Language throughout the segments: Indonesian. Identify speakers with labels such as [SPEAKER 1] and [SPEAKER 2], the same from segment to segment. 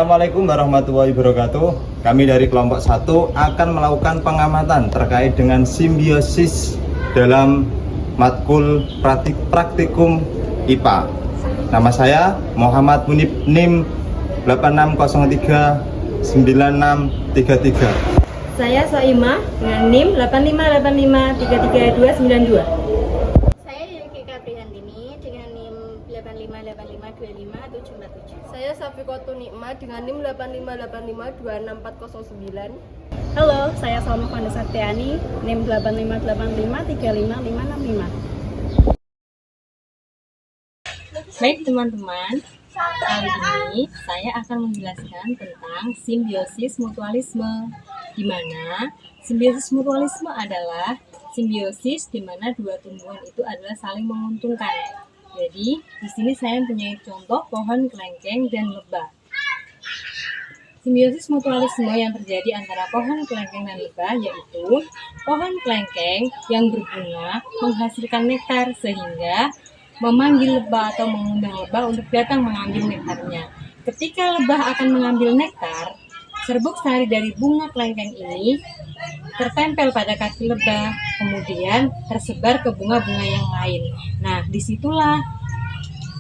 [SPEAKER 1] Assalamualaikum warahmatullahi wabarakatuh. Kami dari kelompok 1 akan melakukan pengamatan terkait dengan simbiosis dalam matkul praktikum IPA. Nama saya Muhammad Munib, NIM 86039633.
[SPEAKER 2] Saya Soimah dengan NIM 8585339292.
[SPEAKER 3] Saya Yuki Kaprihantini dengan NIM 8585255747.
[SPEAKER 4] Saya Safikotu Nikma dengan NIM 8585264409.
[SPEAKER 5] Halo, saya Salma Vanessa Tiani, NIM 8585355665.
[SPEAKER 6] Baik teman-teman, kali ini saya akan menjelaskan tentang simbiosis mutualisme, di mana simbiosis mutualisme adalah simbiosis di mana dua tumbuhan itu adalah saling menguntungkan. Jadi, di sini saya mempunyai contoh pohon kelengkeng dan lebah. Simbiosis mutualisme yang terjadi antara pohon kelengkeng dan lebah yaitu pohon kelengkeng yang berbunga menghasilkan nektar sehingga memanggil lebah atau mengundang lebah untuk datang mengambil nektarnya. Ketika lebah akan mengambil nektar, serbuk sari dari bunga kelengkeng ini tertempel pada kaki lebah, kemudian tersebar ke bunga-bunga yang lain. Nah, disitulah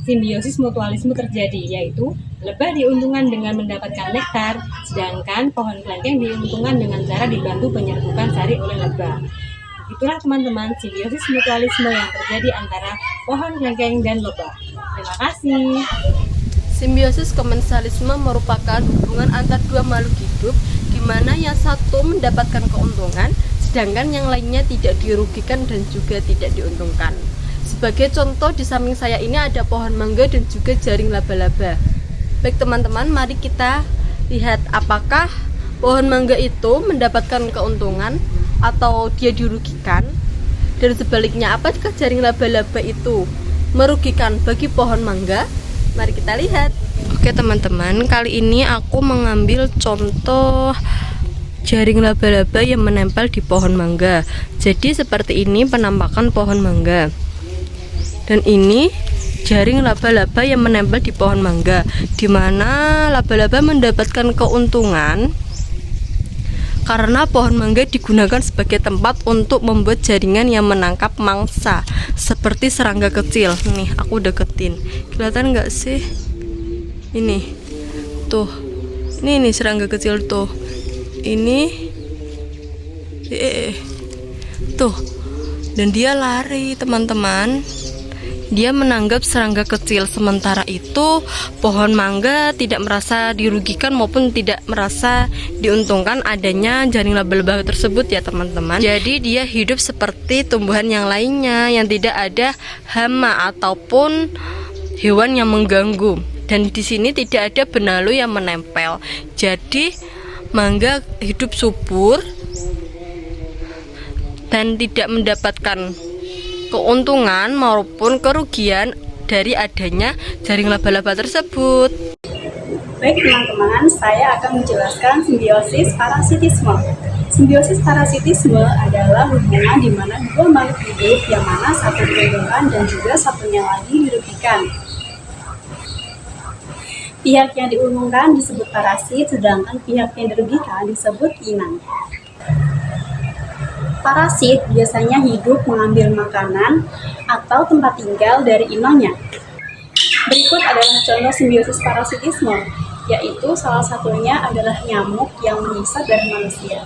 [SPEAKER 6] simbiosis mutualisme terjadi, yaitu lebah diuntungkan dengan mendapatkan nektar, sedangkan pohon kelengkeng diuntungkan dengan cara dibantu penyerbukan sari oleh lebah. Itulah teman-teman simbiosis mutualisme yang terjadi antara pohon kelengkeng dan lebah. Terima kasih.
[SPEAKER 4] Simbiosis komensalisme merupakan hubungan antar dua makhluk hidup di mana yang satu mendapatkan keuntungan sedangkan yang lainnya tidak dirugikan dan juga tidak diuntungkan. Sebagai contoh di samping saya ini ada pohon mangga dan juga jaring laba-laba. Baik teman-teman, mari kita lihat apakah pohon mangga itu mendapatkan keuntungan atau dia dirugikan, dan sebaliknya apakah jaring laba-laba itu merugikan bagi pohon mangga. Mari kita lihat. Oke teman-teman, kali ini aku mengambil contoh jaring laba-laba yang menempel di pohon mangga. Jadi seperti ini penampakan pohon mangga, dan ini jaring laba-laba yang menempel di pohon mangga, di mana laba-laba mendapatkan keuntungan karena pohon mangga digunakan sebagai tempat untuk membuat jaringan yang menangkap mangsa seperti serangga kecil. Nih, aku deketin. Kelihatan nggak sih? Ini tuh, ini serangga kecil tuh. Ini tuh, dan dia lari teman-teman. Dia menanggap serangga kecil, sementara itu pohon mangga tidak merasa dirugikan maupun tidak merasa diuntungkan adanya jaring laba-laba tersebut ya teman-teman. Jadi dia hidup seperti tumbuhan yang lainnya yang tidak ada hama ataupun hewan yang mengganggu, dan di sini tidak ada benalu yang menempel. Jadi mangga hidup subur dan tidak mendapatkan keuntungan maupun kerugian dari adanya jaring laba-laba tersebut.
[SPEAKER 5] Baik teman-teman, saya akan menjelaskan simbiosis parasitisme. Simbiosis parasitisme adalah hubungan di mana dua makhluk hidup yang mana satu diuntungkan dan juga satunya lagi dirugikan. Pihak yang diuntungkan disebut parasit, sedangkan pihak yang dirugikan disebut inang. Parasit biasanya hidup mengambil makanan atau tempat tinggal dari inangnya. Berikut adalah contoh simbiosis parasitisme, yaitu salah satunya adalah nyamuk yang menghisap dari manusia.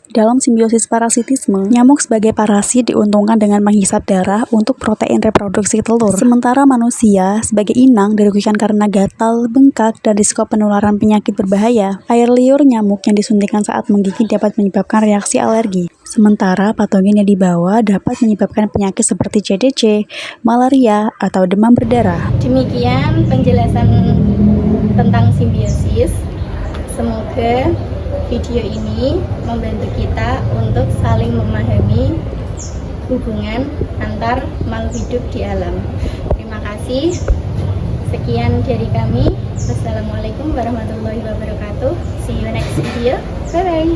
[SPEAKER 5] Dalam simbiosis parasitisme, nyamuk sebagai parasit diuntungkan dengan menghisap darah untuk protein reproduksi telur. Sementara manusia sebagai inang dirugikan karena gatal, bengkak, dan risiko penularan penyakit berbahaya. Air liur nyamuk yang disuntikan saat menggigit dapat menyebabkan reaksi alergi. Sementara patogen yang dibawa dapat menyebabkan penyakit seperti CDC, malaria, atau demam berdarah.
[SPEAKER 3] Demikian penjelasan tentang simbiosis. Semoga video ini membantu kita untuk saling memahami hubungan antar makhluk hidup di alam. Terima kasih. Sekian dari kami. Wassalamualaikum warahmatullahi wabarakatuh. See you next video. Bye bye.